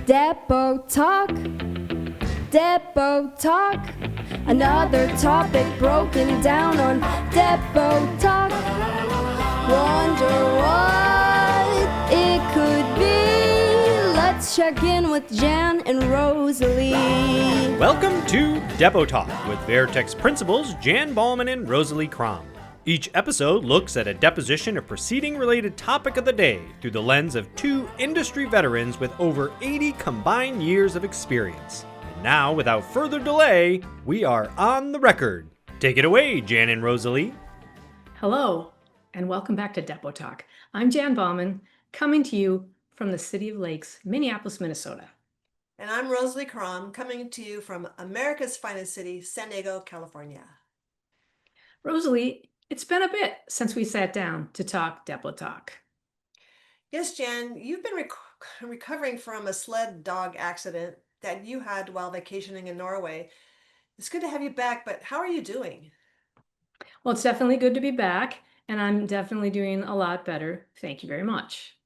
Depo Talk, Depo Talk. Another topic broken down on Depo Talk. Wonder what it could be. Let's check in with Jan and Rosalie. Welcome to Depo Talk with Veritext principals Jan Ballman and Rosalie Kramm. Each episode looks at a deposition or proceeding-related topic of the day through the lens of two industry veterans with over 80 combined years of experience. And now, without further delay, we are on the record. Take it away, Jan and Rosalie. Hello, and welcome back to Depo Talk. I'm Jan Ballman, coming to you from the City of Lakes, Minneapolis, Minnesota. And I'm Rosalie Kramm, coming to you from America's finest city, San Diego, California. Rosalie, it's been a bit since we sat down to talk Depo Talk. Yes, Jan, you've been recovering from a sled dog accident that you had while vacationing in Norway. It's good to have you back, but how are you doing? Well, it's definitely good to be back, and I'm definitely doing a lot better. Thank you very much.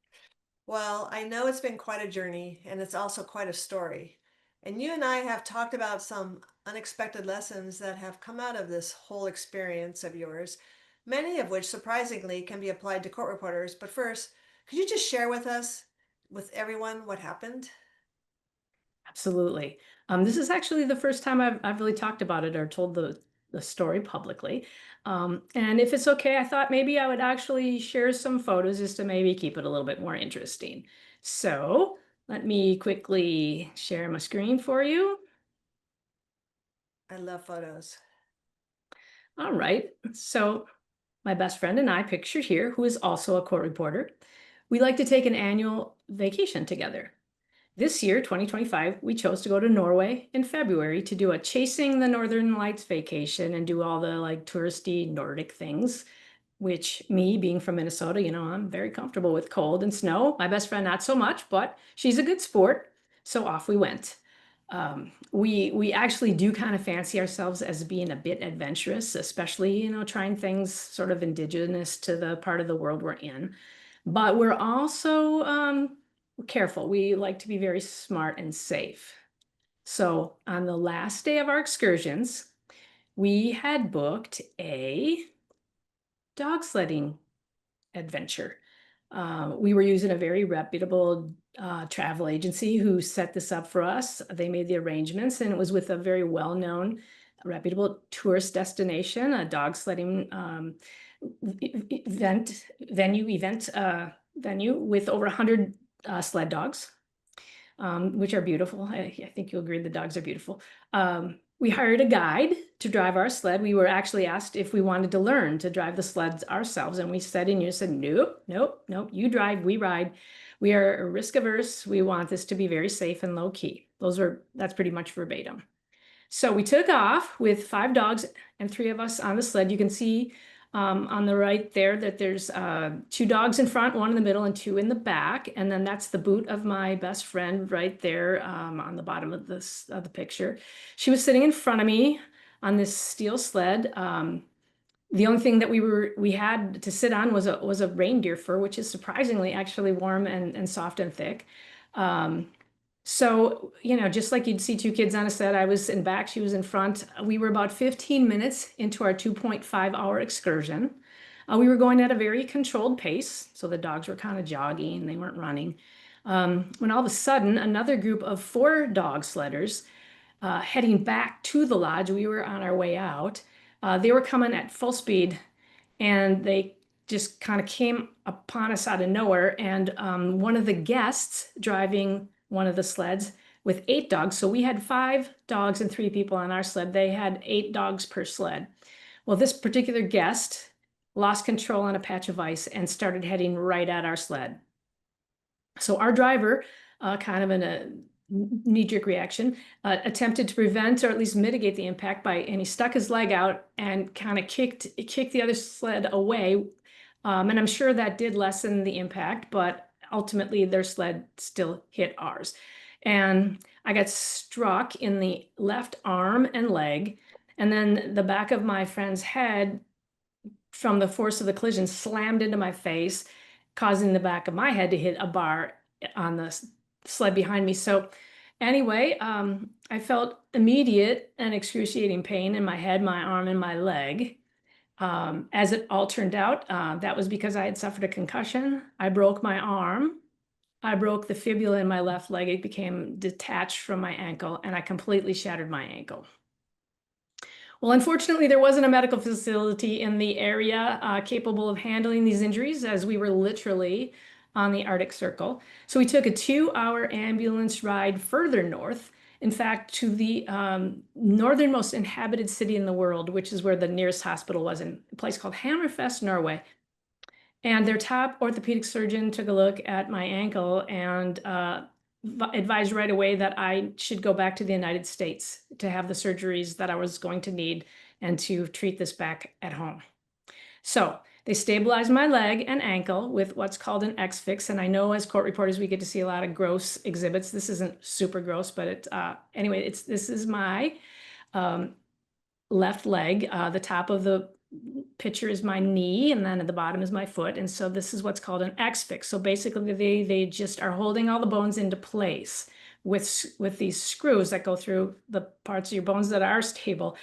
Well, I know it's been quite a journey, and it's also quite a story. And you and I have talked about some unexpected lessons that have come out of this whole experience of yours, many of which surprisingly can be applied to court reporters. But first, could you just share with us, with everyone, what happened? Absolutely. This is actually the first time I've really talked about it or told the story publicly. And if it's okay, I thought maybe I would actually share some photos just to maybe keep it a little bit more interesting. So let me quickly share my screen for you. I love photos. All right. So my best friend and I, pictured here, who is also a court reporter, we like to take an annual vacation together. This year, 2025, we chose to go to Norway in February to do a Chasing the Northern Lights vacation and do all the touristy Nordic things, which me being from Minnesota, I'm very comfortable with cold and snow. My best friend, not so much, but she's a good sport. So off we went. We actually do kind of fancy ourselves as being a bit adventurous, especially, trying things sort of indigenous to the part of the world we're in. But we're also careful. We like to be very smart and safe. So on the last day of our excursions, we had booked a dog sledding adventure. We were using a very reputable travel agency who set this up for us. They made the arrangements, and it was with a very well-known, reputable tourist destination, a dog sledding venue with over 100 sled dogs, which are beautiful. I think you'll agree the dogs are beautiful. We hired a guide to drive our sled. We were actually asked if we wanted to learn to drive the sleds ourselves. And we said, nope, you drive, we ride. We are risk averse. We want this to be very safe and low key. That's pretty much verbatim. So we took off with 5 dogs and 3 of us on the sled. You can see on the right there that there's 2 dogs in front, 1 in the middle and 2 in the back. And then that's the boot of my best friend right there on the bottom of the picture. She was sitting in front of me on this steel sled. The only thing that we had to sit on was a reindeer fur, which is surprisingly actually warm and soft and thick. So, just like you'd see 2 kids on a sled, I was in back, she was in front. We were about 15 minutes into our 2.5-hour excursion. We were going at a very controlled pace, so the dogs were kind of jogging, they weren't running. When all of a sudden, another group of 4 dog sledders heading back to the lodge, we were on our way out. They were coming at full speed, and they just kind of came upon us out of nowhere. And one of the guests driving one of the sleds with 8 dogs. So we had 5 dogs and 3 people on our sled. They had 8 dogs per sled. Well, this particular guest lost control on a patch of ice and started heading right at our sled. So our driver, kind of in a knee-jerk reaction, attempted to prevent or at least mitigate the impact and he stuck his leg out and kind of kicked the other sled away. And I'm sure that did lessen the impact, but ultimately their sled still hit ours. And I got struck in the left arm and leg, and then the back of my friend's head from the force of the collision slammed into my face, causing the back of my head to hit a bar on the sled behind me. So anyway, I felt immediate and excruciating pain in my head, my arm, and my leg. As it all turned out, that was because I had suffered a concussion. I broke my arm. I broke the fibula in my left leg. It became detached from my ankle, and I completely shattered my ankle. Well, unfortunately, there wasn't a medical facility in the area capable of handling these injuries, as we were literally on the Arctic Circle. So we took a 2-hour ambulance ride further north, in fact, to the northernmost inhabited city in the world, which is where the nearest hospital was, in a place called Hammerfest, Norway. And their top orthopedic surgeon took a look at my ankle and advised right away that I should go back to the United States to have the surgeries that I was going to need and to treat this back at home. So they stabilized my leg and ankle with what's called an X-fix. And I know as court reporters, we get to see a lot of gross exhibits. This isn't super gross, but anyway, this is my left leg. The top of the picture is my knee, and then at the bottom is my foot. And so this is what's called an X-fix. So basically they just are holding all the bones into place with these screws that go through the parts of your bones that are stable.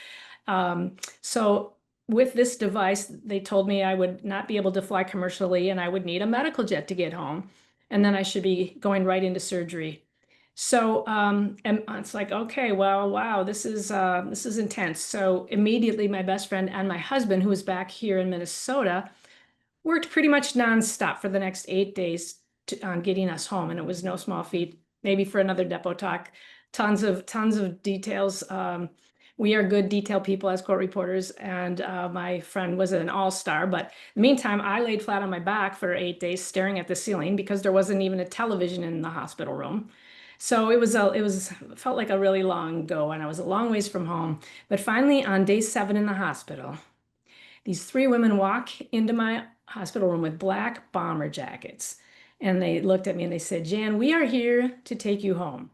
So with this device, they told me I would not be able to fly commercially and I would need a medical jet to get home. And then I should be going right into surgery. So and it's like, okay, well, wow, this is intense. So immediately my best friend and my husband, who was back here in Minnesota, worked pretty much nonstop for the next 8 days on getting us home. And it was no small feat, maybe for another Depo talk, tons of details. We are good detail people as court reporters, and my friend was an all-star. But in the meantime, I laid flat on my back for 8 days staring at the ceiling because there wasn't even a television in the hospital room. So it felt like a really long go, and I was a long ways from home. But finally, on day 7 in the hospital, these 3 women walk into my hospital room with black bomber jackets. And they looked at me and they said, "Jan, we are here to take you home."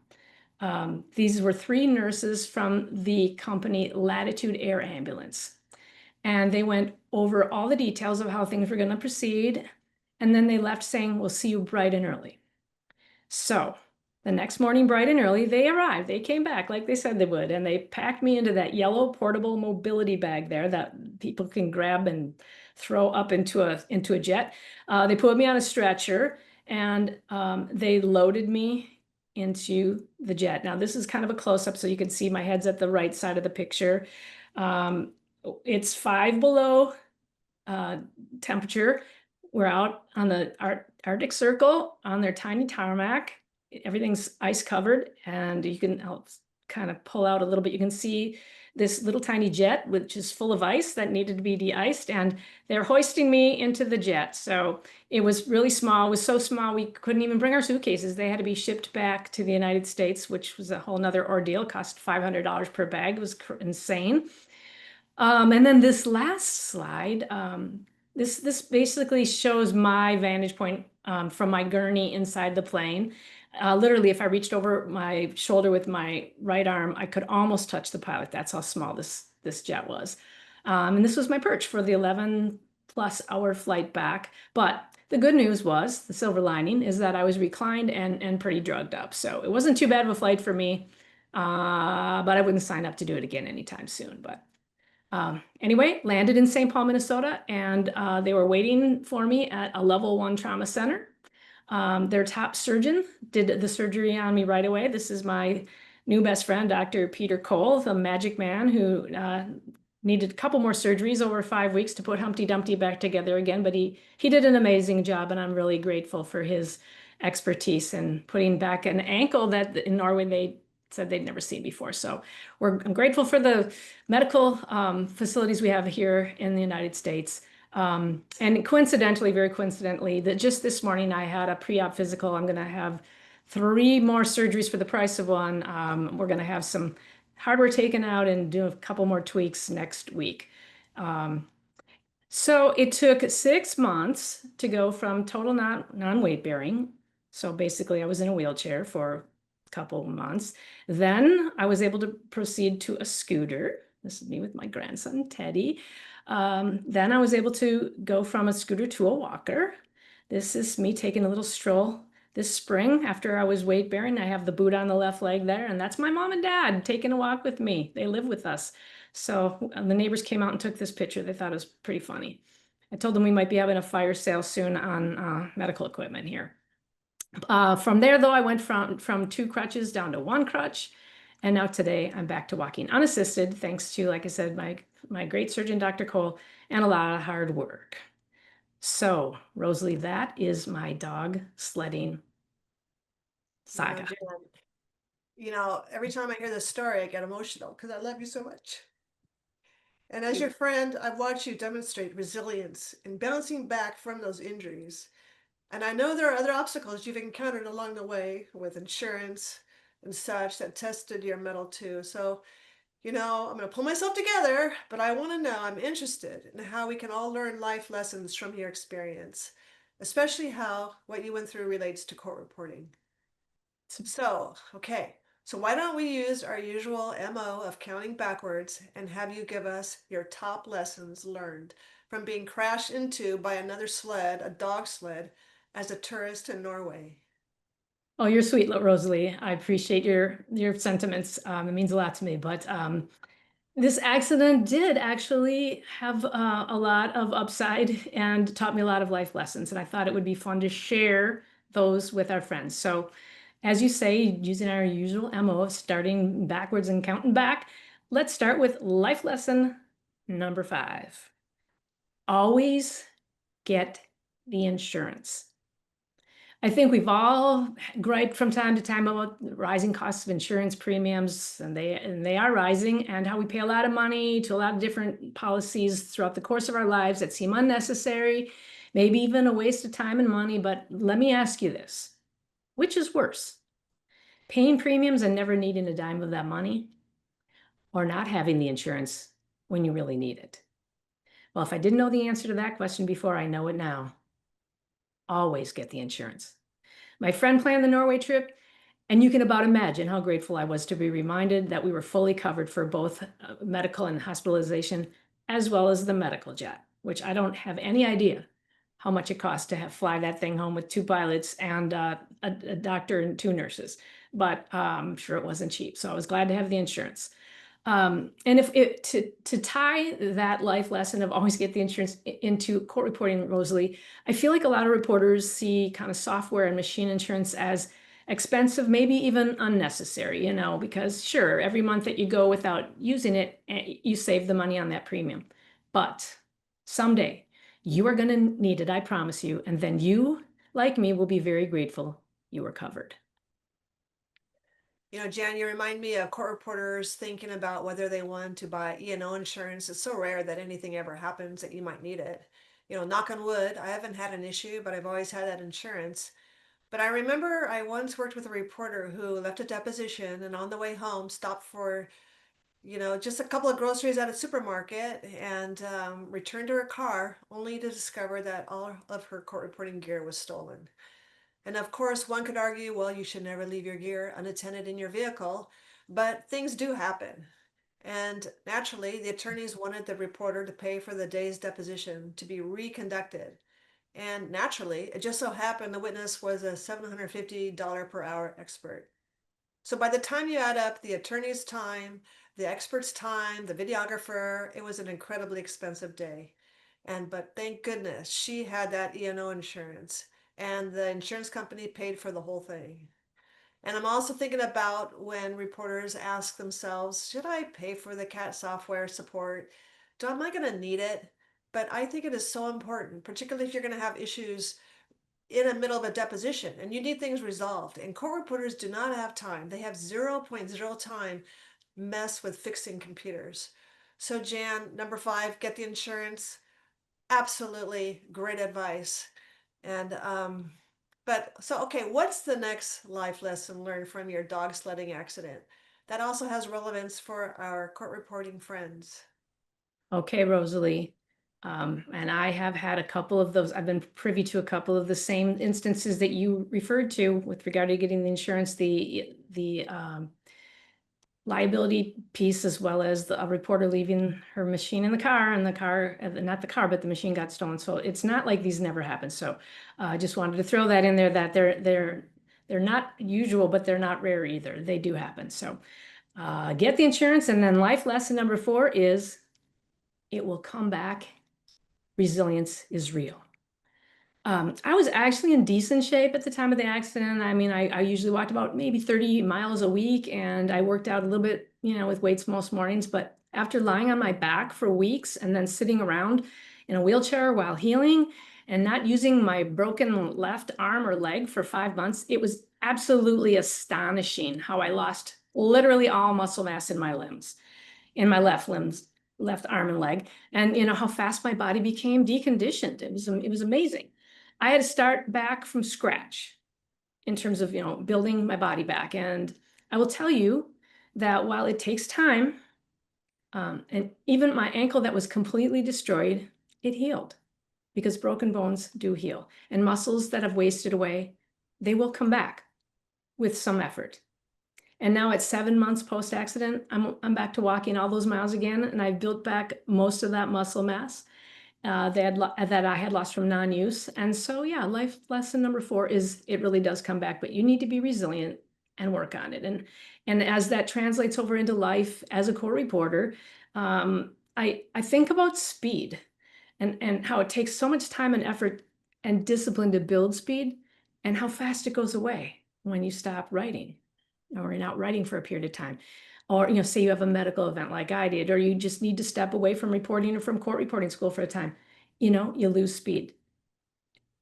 These were 3 nurses from the company Latitude Air Ambulance. And they went over all the details of how things were going to proceed. And then they left saying, "We'll see you bright and early." So the next morning, bright and early, they arrived. They came back like they said they would, and they packed me into that yellow portable mobility bag there that people can grab and throw up into a jet. They put me on a stretcher, and they loaded me into the jet. Now, this is kind of a close-up, so you can see my head's at the right side of the picture. It's 5 below temperature. We're out on the Arctic Circle on their tiny tarmac. Everything's ice covered, and you can kind of pull out a little bit. You can see this little tiny jet, which is full of ice that needed to be de-iced, and they're hoisting me into the jet. So it was really small. It was so small we couldn't even bring our suitcases. They had to be shipped back to the United States, which was a whole nother ordeal. Cost $500 per bag. It was insane. And then this last slide, this basically shows my vantage point from my gurney inside the plane. Literally, if I reached over my shoulder with my right arm, I could almost touch the pilot. That's how small this jet was. And this was my perch for the 11-plus-hour flight back. But the good news was, the silver lining, is that I was reclined and pretty drugged up. So it wasn't too bad of a flight for me, but I wouldn't sign up to do it again anytime soon. But anyway, landed in St. Paul, Minnesota, and they were waiting for me at a level 1 trauma center. Their top surgeon did the surgery on me right away. This is my new best friend, Dr. Peter Cole, the magic man who needed a couple more surgeries over 5 weeks to put Humpty Dumpty back together again. But he did an amazing job, and I'm really grateful for his expertise in putting back an ankle that in Norway they said they'd never seen before. So I'm grateful for the medical facilities we have here in the United States. And coincidentally, very coincidentally, that just this morning I had a pre-op physical. I'm going to have 3 more surgeries for the price of 1. We're going to have some hardware taken out and do a couple more tweaks next week. So it took 6 months to go from total non-weight bearing. So basically I was in a wheelchair for a couple months. Then I was able to proceed to a scooter. This is me with my grandson, Teddy. Then I was able to go from a scooter to a walker. This is me taking a little stroll this spring after I was weight bearing. I have the boot on the left leg there, and that's my mom and dad taking a walk with me. They live with us. So the neighbors came out and took this picture. They thought it was pretty funny. I told them we might be having a fire sale soon on medical equipment here. From there, though, I went from 2 crutches down to 1 crutch. And now today I'm back to walking unassisted, thanks to, like I said, my great surgeon, Dr. Cole, and a lot of hard work. So, Rosalie, that is my dog sledding saga. Jan, every time I hear this story, I get emotional because I love you so much. And as your friend, I've watched you demonstrate resilience in bouncing back from those injuries. And I know there are other obstacles you've encountered along the way with insurance and such that tested your mettle too. So, I'm going to pull myself together, but I want to know, I'm interested in how we can all learn life lessons from your experience, especially how what you went through relates to court reporting. So, okay. So why don't we use our usual MO of counting backwards and have you give us your top lessons learned from being crashed into by another sled, a dog sled, as a tourist in Norway? Oh, you're sweet, Rosalie. I appreciate your sentiments. It means a lot to me. But this accident did actually have a lot of upside and taught me a lot of life lessons. And I thought it would be fun to share those with our friends. So, as you say, using our usual MO of starting backwards and counting back, let's start with life lesson number 5. Always get the insurance. I think we've all griped from time to time about the rising costs of insurance premiums, and they are rising, and how we pay a lot of money to a lot of different policies throughout the course of our lives that seem unnecessary, maybe even a waste of time and money. But let me ask you this. Which is worse? Paying premiums and never needing a dime of that money, or not having the insurance when you really need it? Well, if I didn't know the answer to that question before, I know it now. Always get the insurance. My friend planned the Norway trip, and you can about imagine how grateful I was to be reminded that we were fully covered for both medical and hospitalization, as well as the medical jet, which I don't have any idea how much it costs to fly that thing home with 2 pilots and a doctor and 2 nurses. But I'm sure it wasn't cheap, so I was glad to have the insurance. And if it to tie that life lesson of always get the insurance into court reporting, Rosalie, I feel like a lot of reporters see kind of software and machine insurance as expensive, maybe even unnecessary, because sure, every month that you go without using it, you save the money on that premium. But someday you are going to need it, I promise you. And then you, like me, will be very grateful you were covered. Jan, you remind me of court reporters thinking about whether they want to buy E&O insurance. It's so rare that anything ever happens that you might need it. Knock on wood, I haven't had an issue, but I've always had that insurance. But I remember I once worked with a reporter who left a deposition and on the way home stopped for, just a couple of groceries at a supermarket and returned to her car only to discover that all of her court reporting gear was stolen. And of course, one could argue, well, you should never leave your gear unattended in your vehicle, but things do happen. And naturally, the attorneys wanted the reporter to pay for the day's deposition to be reconducted. And naturally, it just so happened the witness was a $750 per hour expert. So by the time you add up the attorney's time, the expert's time, the videographer, it was an incredibly expensive day. But thank goodness she had that E&O insurance, and the insurance company paid for the whole thing. And I'm also thinking about when reporters ask themselves, should I pay for the CAT software support? Am I going to need it? But I think it is so important, particularly if you're going to have issues in the middle of a deposition and you need things resolved. And court reporters do not have time. They have 0.0 time mess with fixing computers. So Jan, number 5, get the insurance. Absolutely great advice. And okay, what's the next life lesson learned from your dog sledding accident that also has relevance for our court reporting friends? Okay, Rosalie. And I have had a couple of those. I've been privy to a couple of the same instances that you referred to with regard to getting the insurance. The liability piece, as well as a reporter leaving her machine in the car, and not the car, but the machine got stolen. So it's not like these never happen. So I just wanted to throw that in there, that they're not usual, but they're not rare either. They do happen. So get the insurance. And then life lesson number 4 is it will come back. Resilience is real. I was actually in decent shape at the time of the accident. I mean, I usually walked about maybe 30 miles a week, and I worked out a little bit, with weights most mornings. But after lying on my back for weeks and then sitting around in a wheelchair while healing and not using my broken left arm or leg for 5 months, it was absolutely astonishing how I lost literally all muscle mass in my limbs, in my left arm and leg, and how fast my body became deconditioned. It was amazing. I had to start back from scratch in terms of building my body back. And I will tell you that while it takes time, and even my ankle that was completely destroyed, it healed, because broken bones do heal, and muscles that have wasted away, they will come back with some effort. And now at 7 months post-accident, I'm back to walking all those miles again, and I've built back most of that muscle mass that I had lost from non-use. And so, yeah, life lesson number 4 is it really does come back, but you need to be resilient and work on it. And as that translates over into life as a court reporter, I think about speed and how it takes so much time and effort and discipline to build speed, and how fast it goes away when you stop writing, or you're not writing for a period of time. Or, say you have a medical event like I did, or you just need to step away from reporting or from court reporting school for a time, you lose speed.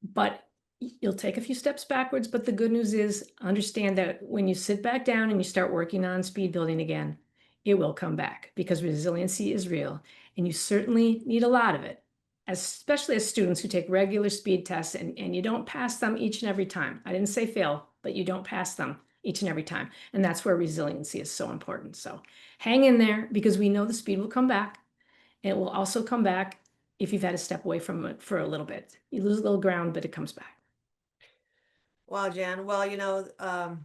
But you'll take a few steps backwards. But the good news is, understand that when you sit back down and you start working on speed building again, it will come back, because resiliency is real. And you certainly need a lot of it, especially as students who take regular speed tests, and you don't pass them each and every time. I didn't say fail, but you don't pass them each and every time. And that's where resiliency is so important. So hang in there, because we know the speed will come back. And it will also come back if you've had to step away from it for a little bit. You lose a little ground, but it comes back. Wow, Jan. Well,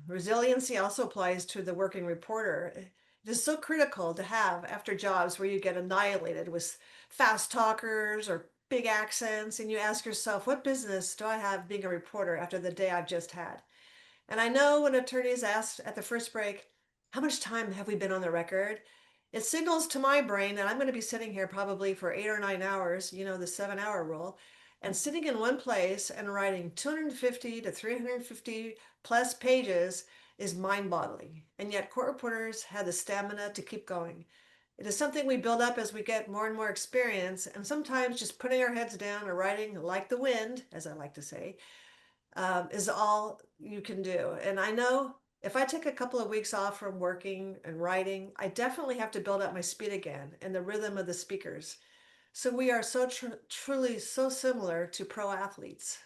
resiliency also applies to the working reporter. It is so critical to have after jobs where you get annihilated with fast talkers or big accents, and you ask yourself, what business do I have being a reporter after the day I've just had? And I know when attorneys ask at the first break, how much time have we been on the record? It signals to my brain that I'm going to be sitting here probably for 8 or 9 hours, the 7-hour rule, and sitting in one place and writing 250 to 350 plus pages is mind-boggling. And yet court reporters have the stamina to keep going. It is something we build up as we get more and more experience, and sometimes just putting our heads down or writing like the wind, as I like to say, is all you can do. And I know if I take a couple of weeks off from working and writing, I definitely have to build up my speed again and the rhythm of the speakers. So we are so truly so similar to pro athletes.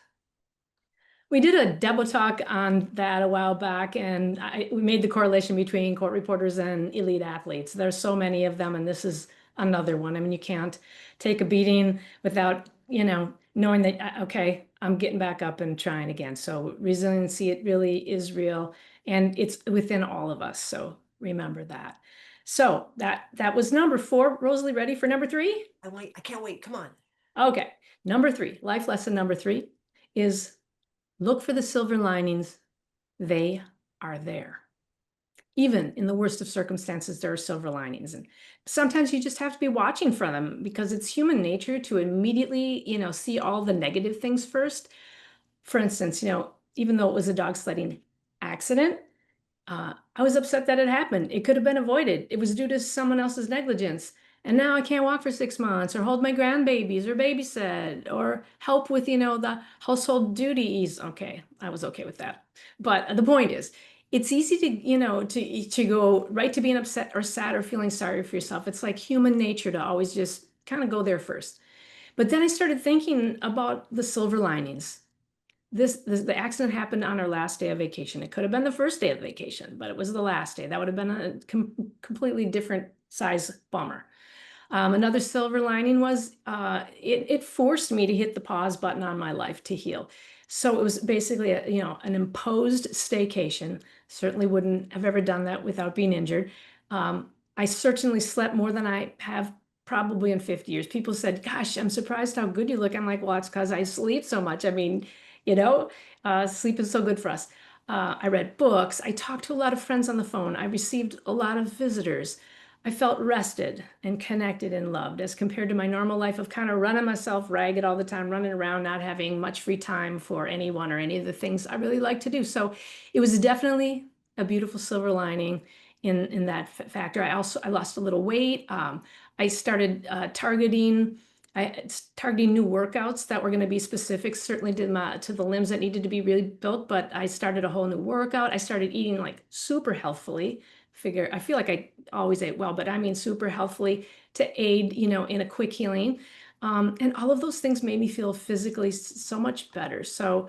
We did a Depo talk on that a while back, and we made the correlation between court reporters and elite athletes. There's so many of them, and this is another one. I mean, you can't take a beating without, knowing that, okay, I'm getting back up and trying again. So resiliency, it really is real, and it's within all of us. So remember that. So that was number 4. Rosalie, ready for number 3? I can't wait. Come on. Okay, number 3, life lesson number 3 is look for the silver linings. They are there. Even in the worst of circumstances, there are silver linings. And sometimes you just have to be watching for them, because it's human nature to immediately, see all the negative things first. For instance, even though it was a dog sledding accident, I was upset that it happened. It could have been avoided. It was due to someone else's negligence. And now I can't walk for 6 months, or hold my grandbabies, or babysit, or help with, the household duties. Okay, I was okay with that. But the point is, it's easy to, to go right to being upset or sad or feeling sorry for yourself. It's like human nature to always just kind of go there first. But then I started thinking about the silver linings. The accident happened on our last day of vacation. It could have been the first day of vacation, but it was the last day. That would have been a completely different size bummer. Another silver lining was it forced me to hit the pause button on my life to heal. So it was basically an imposed staycation. Certainly wouldn't have ever done that without being injured. I certainly slept more than I have probably in 50 years. People said, gosh, I'm surprised how good you look. I'm like, well, it's because I sleep so much. I mean, you know, sleep is so good for us. I read books. I talked to a lot of friends on the phone. I received a lot of visitors. I felt rested and connected and loved as compared to my normal life of kind of running myself ragged all the time, running around, not having much free time for anyone or any of the things I really like to do. So it was definitely a beautiful silver lining in that factor. I lost a little weight. I started targeting new workouts that were going to be specific, certainly to the limbs that needed to be really built. But I started a whole new workout. I started eating like super healthfully. I feel like I always ate well, but I mean super healthfully to aid, in a quick healing. And all of those things made me feel physically so much better. So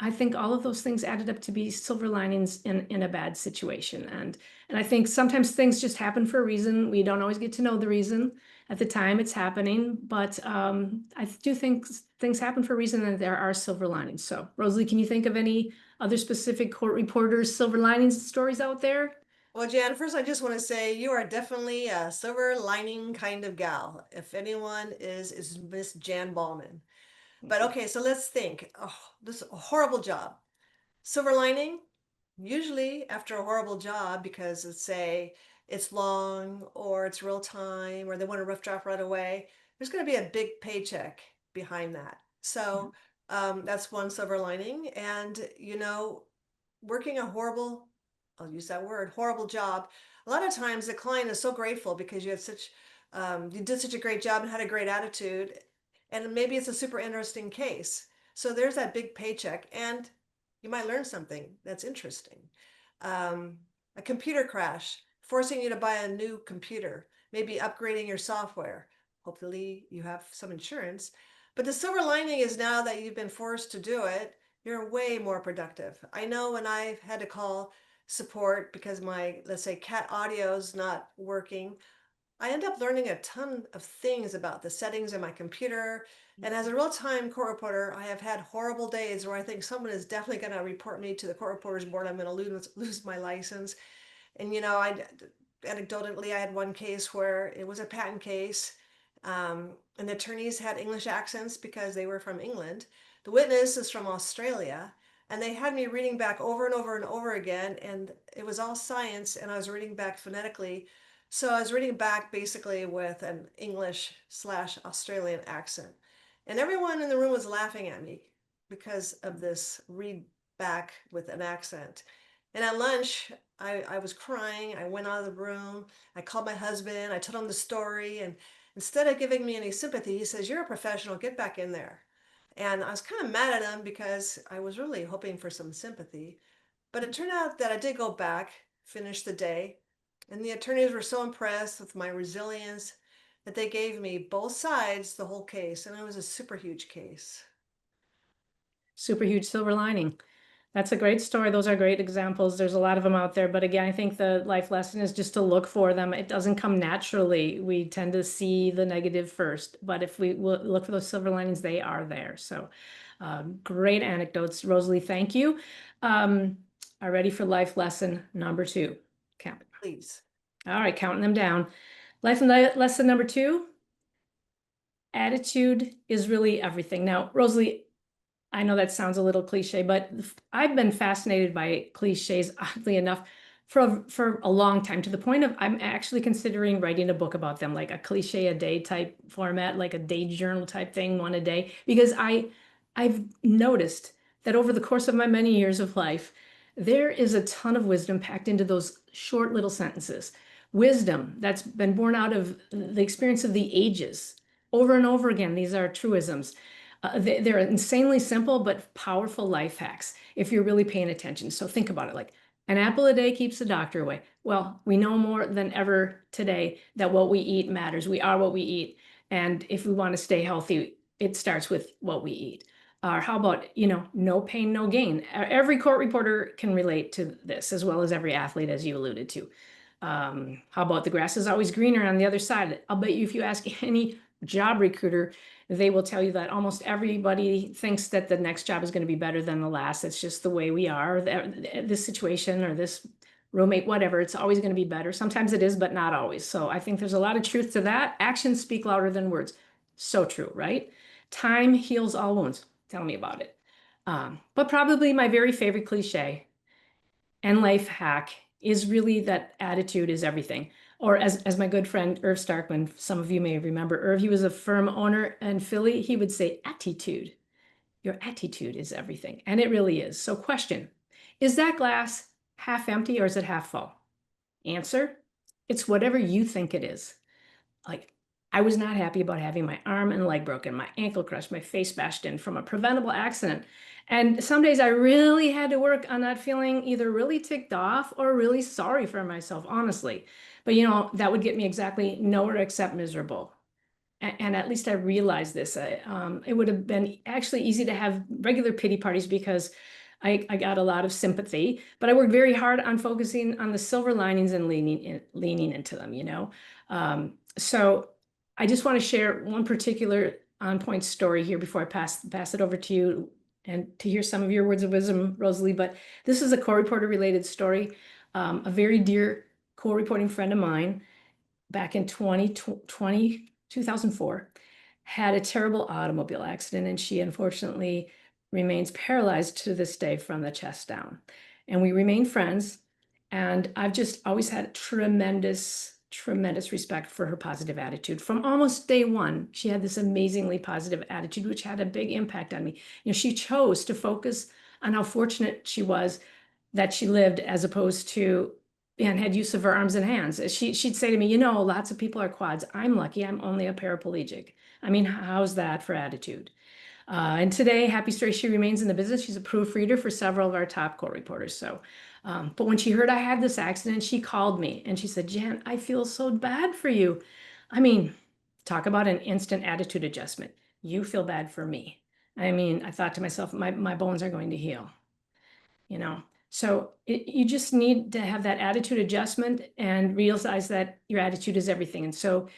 I think all of those things added up to be silver linings in a bad situation. And I think sometimes things just happen for a reason. We don't always get to know the reason at the time it's happening, but I do think things happen for a reason and there are silver linings. So Rosalie, can you think of any other specific court reporters, silver linings stories out there? Well, Jan, first I just want to say you are definitely a silver lining kind of gal. If anyone is Miss Jan Ballman. But okay, so let's think. Oh, this is a horrible job. Silver lining, usually after a horrible job, because let's say it's long or it's real time or they want a rough draft right away, there's going to be a big paycheck behind that. So that's one silver lining. And, working a horrible, I'll use that word, horrible job, a lot of times the client is so grateful because you did such a great job and had a great attitude. And maybe it's a super interesting case. So there's that big paycheck. And you might learn something that's interesting. A computer crash, forcing you to buy a new computer, maybe upgrading your software. Hopefully, you have some insurance. But the silver lining is now that you've been forced to do it, you're way more productive. I know when I've had to call support because my, let's say, cat audio is not working, I end up learning a ton of things about the settings in my computer. And as a real-time court reporter, I have had horrible days where I think someone is definitely going to report me to the court reporters board. I'm going to lose my license. And anecdotally, I had one case where it was a patent case, and the attorneys had English accents because they were from England. The witness is from Australia, and they had me reading back over and over and over again, and it was all science, and I was reading back phonetically. So I was reading back basically with an English/Australian accent. And everyone in the room was laughing at me because of this read back with an accent. And at lunch, I was crying. I went out of the room. I called my husband. I told him the story. And instead of giving me any sympathy, he says, "You're a professional. Get back in there." And I was kind of mad at him because I was really hoping for some sympathy. But it turned out that I did go back, finish the day, and the attorneys were so impressed with my resilience that they gave me both sides the whole case, and it was a super huge case. Super huge silver lining. That's a great story. Those are great examples. There's a lot of them out there. But again, I think the life lesson is just to look for them. It doesn't come naturally. We tend to see the negative first. But if we look for those silver linings, they are there. So great anecdotes. Rosalie, thank you. Are ready for life lesson number 2? Count. Please. All right, counting them down. Lesson number 2, attitude is really everything. Now, Rosalie, I know that sounds a little cliche, but I've been fascinated by cliches, oddly enough, for a long time, to the point of I'm actually considering writing a book about them, like a cliche a day type format, like a day journal type thing, one a day, because I've noticed that over the course of my many years of life, there is a ton of wisdom packed into those short little sentences. Wisdom that's been born out of the experience of the ages. Over and over again, these are truisms. They're insanely simple but powerful life hacks if you're really paying attention. So think about it, like an apple a day keeps the doctor away. Well, we know more than ever today that what we eat matters. We are what we eat. And if we want to stay healthy, it starts with what we eat. Or how about, no pain, no gain? Every court reporter can relate to this, as well as every athlete, as you alluded to. How about the grass is always greener on the other side? I'll bet you if you ask any job recruiter, they will tell you that almost everybody thinks that the next job is going to be better than the last. It's just the way we are, this situation or this roommate, whatever, it's always going to be better. Sometimes it is, but not always. So I think there's a lot of truth to that. Actions speak louder than words. So true, right? Time heals all wounds. Tell me about it. But probably my very favorite cliche and life hack is really that attitude is everything. Or as my good friend Irv Starkman, some of you may remember Irv, he was a firm owner in Philly. He would say, attitude. Your attitude is everything. And it really is. So question, is that glass half empty or is it half full? Answer, it's whatever you think it is. Like, I was not happy about having my arm and leg broken, my ankle crushed, my face bashed in from a preventable accident. And some days I really had to work on not feeling either really ticked off or really sorry for myself, honestly. But that would get me exactly nowhere except miserable. And at least I realized this. It would have been actually easy to have regular pity parties because I got a lot of sympathy, but I worked very hard on focusing on the silver linings and leaning into them. So I just want to share one particular on-point story here before I pass it over to you and to hear some of your words of wisdom, Rosalie. But this is a co-reporter related story. A very dear co-reporting friend of mine back in 2004 had a terrible automobile accident, and she unfortunately remains paralyzed to this day from the chest down. And we remain friends. And I've just always had tremendous respect for her positive attitude. From almost day one, she had this amazingly positive attitude, which had a big impact on me. She chose to focus on how fortunate she was that she lived as opposed to and had use of her arms and hands. She'd say to me, lots of people are quads. I'm lucky. I'm only a paraplegic. I mean, how's that for attitude? And today, happy story, she remains in the business. She's a proofreader for several of our top co-reporters. So, but when she heard I had this accident, she called me and she said, Jan, I feel so bad for you. I mean, talk about an instant attitude adjustment. You feel bad for me. I mean, I thought to myself, my bones are going to heal, you know? So you just need to have that attitude adjustment and realize that your attitude is everything. And so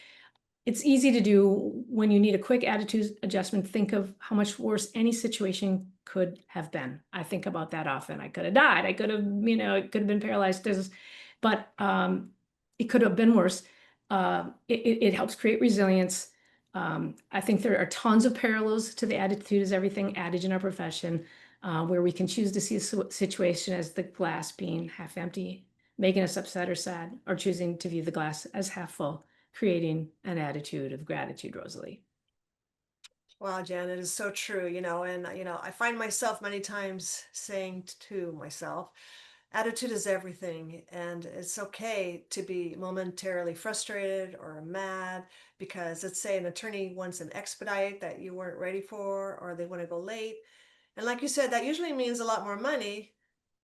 it's easy to do when you need a quick attitude adjustment. Think of how much worse any situation could have been. I think about that often. I could have died. I could have, it could have been paralyzed. But it could have been worse. It helps create resilience. I think there are tons of parallels to the attitude is everything adage in our profession, where we can choose to see a situation as the glass being half empty, making us upset or sad, or choosing to view the glass as half full, creating an attitude of gratitude, Rosalie. Wow, Jan, it is so true, and I find myself many times saying to myself, attitude is everything, and it's okay to be momentarily frustrated or mad because let's say an attorney wants an expedite that you weren't ready for, or they want to go late. And like you said, that usually means a lot more money.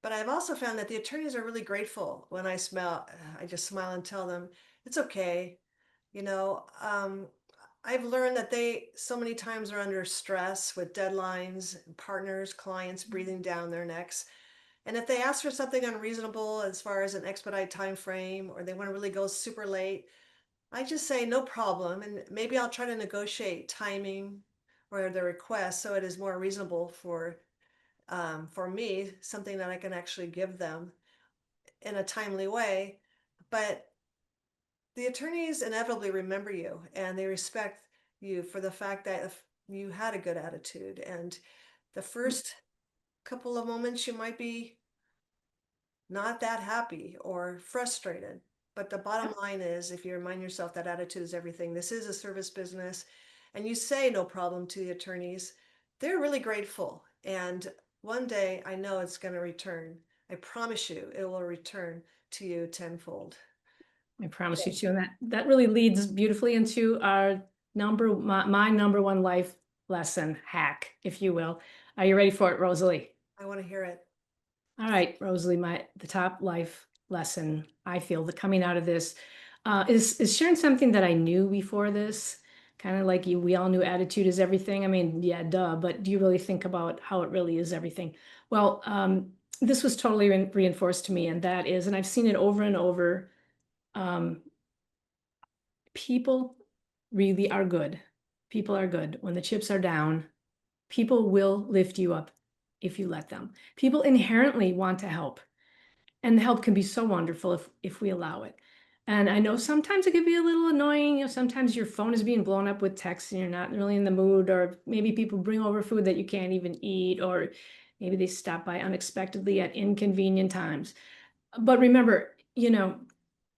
But I've also found that the attorneys are really grateful when I just smile and tell them it's okay. You know, um, I've learned that they so many times are under stress with deadlines, partners, clients breathing down their necks. And if they ask for something unreasonable as far as an expedite time frame, or they want to really go super late, I just say no problem. And maybe I'll try to negotiate timing or the request so it is more reasonable for me, something that I can actually give them in a timely way. But the attorneys inevitably remember you and they respect you for the fact that if you had a good attitude. And the first couple of moments you might be not that happy or frustrated. But the bottom line is, if you remind yourself that attitude is everything, this is a service business, and you say no problem to the attorneys, they're really grateful. And one day I know it's going to return. I promise you it will return to you tenfold. I promise you too. And that really leads beautifully into our my number one life lesson hack, if you will. Are you ready for it, Rosalie? I want to hear it. All right, Rosalie, the top life lesson I feel that coming out of this is sharing something that I knew before this. Kind of like we all knew attitude is everything. I mean, yeah, duh, but do you really think about how it really is everything? Well, this was totally reinforced to me, and that is, and I've seen it over and over. People really are good. People are good. When the chips are down, people will lift you up if you let them. People inherently want to help. And the help can be so wonderful if we allow it. And I know sometimes it can be a little annoying. Sometimes your phone is being blown up with texts and you're not really in the mood, or maybe people bring over food that you can't even eat, or maybe they stop by unexpectedly at inconvenient times. But remember,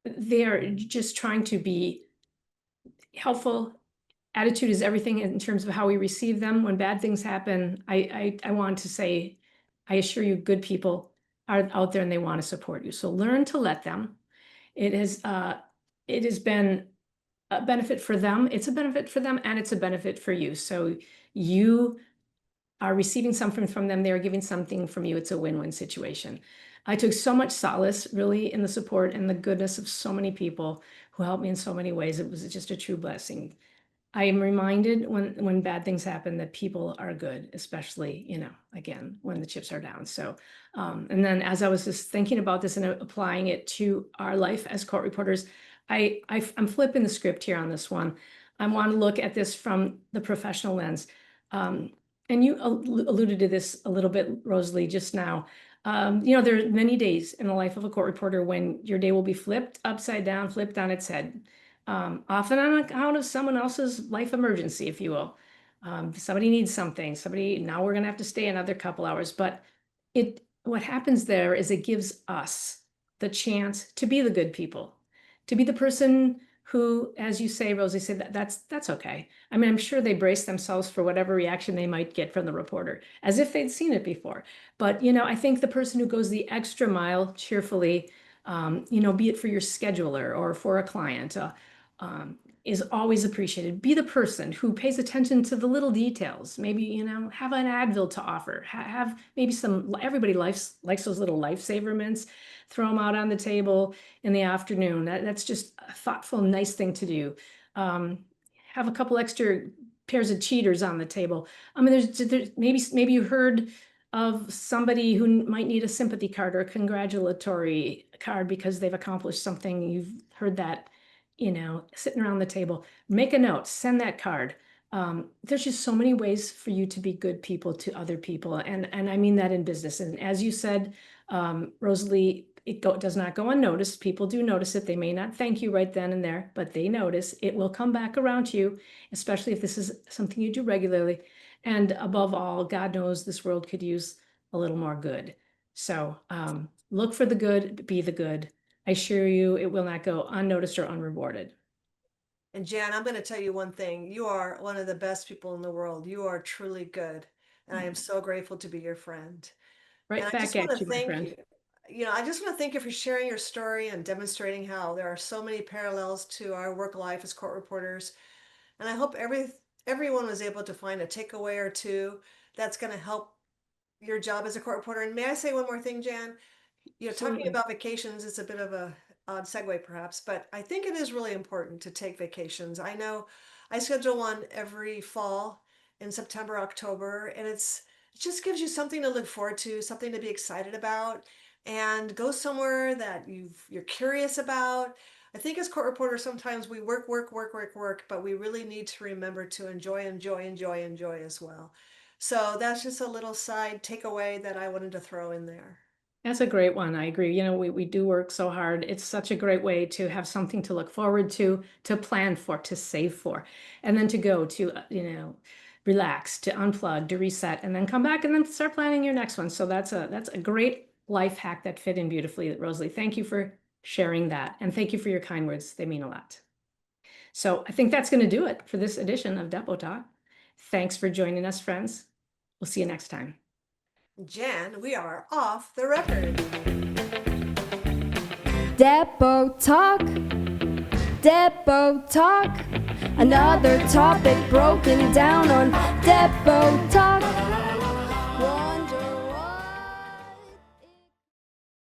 they're just trying to be helpful. Attitude is everything in terms of how we receive them. When bad things happen, I want to say, I assure you, good people are out there and they want to support you. So learn to let them. It has been a benefit for them. It's a benefit for them, and it's a benefit for you. So you are receiving something from them. They're giving something from you. It's a win-win situation. I took so much solace really in the support and the goodness of so many people who helped me in so many ways. It was just a true blessing. I am reminded when bad things happen that people are good, especially, again, when the chips are down. So, and then as I was just thinking about this and applying it to our life as court reporters, I'm flipping the script here on this one. I want to look at this from the professional lens. And you alluded to this a little bit, Rosalie, just now. There are many days in the life of a court reporter when your day will be flipped upside down, flipped on its head. Often on account of someone else's life emergency, if you will. Somebody needs something. Now we're going to have to stay another couple hours. But what happens there is it gives us the chance to be the good people, to be the person who, as you say, Rosie, said that's okay. I mean, I'm sure they brace themselves for whatever reaction they might get from the reporter, as if they'd seen it before. But, I think the person who goes the extra mile cheerfully, be it for your scheduler or for a client, is always appreciated. Be the person who pays attention to the little details. Maybe, have an Advil to offer. Have maybe everybody likes those little lifesaver mints. Throw them out on the table in the afternoon. That's just a thoughtful, nice thing to do. Have a couple extra pairs of cheaters on the table. I mean, there's maybe you heard of somebody who might need a sympathy card or a congratulatory card because they've accomplished something. You've heard that, sitting around the table. Make a note, send that card. There's just so many ways for you to be good people to other people. And I mean that in business. And as you said, Rosalie, it does not go unnoticed. People do notice it. They may not thank you right then and there, but they notice. It will come back around to you, especially if this is something you do regularly. And above all, God knows this world could use a little more good. So look for the good, be the good. I assure you it will not go unnoticed or unrewarded. And Jan, I'm going to tell you one thing. You are one of the best people in the world. You are truly good. And I am so grateful to be your friend. Right And I back just want at to you, my thank friend. you. I just want to thank you for sharing your story and demonstrating how there are so many parallels to our work life as court reporters. And I hope everyone was able to find a takeaway or two that's going to help your job as a court reporter. And may I say one more thing, Jan? Talking Absolutely. about vacations is a bit of a odd segue perhaps, but I think it is really important to take vacations. I know I schedule one every fall in September, October, and it just gives you something to look forward to, something to be excited about, and go somewhere that you're curious about. I think as court reporters, sometimes we work, but we really need to remember to enjoy as well. So that's just a little side takeaway that I wanted to throw in there. That's a great one. I agree. We do work so hard. It's such a great way to have something to look forward to plan for, to save for, and then to go to, relax, to unplug, to reset, and then come back and then start planning your next one. So that's a great life hack that fit in beautifully, Rosalie. Thank you for sharing that. And thank you for your kind words. They mean a lot. So I think that's going to do it for this edition of Depo Talk. Thanks for joining us, friends. We'll see you next time. Jan, we are off the record. Depo Talk, Depo Talk. Another topic broken down on Depo Talk.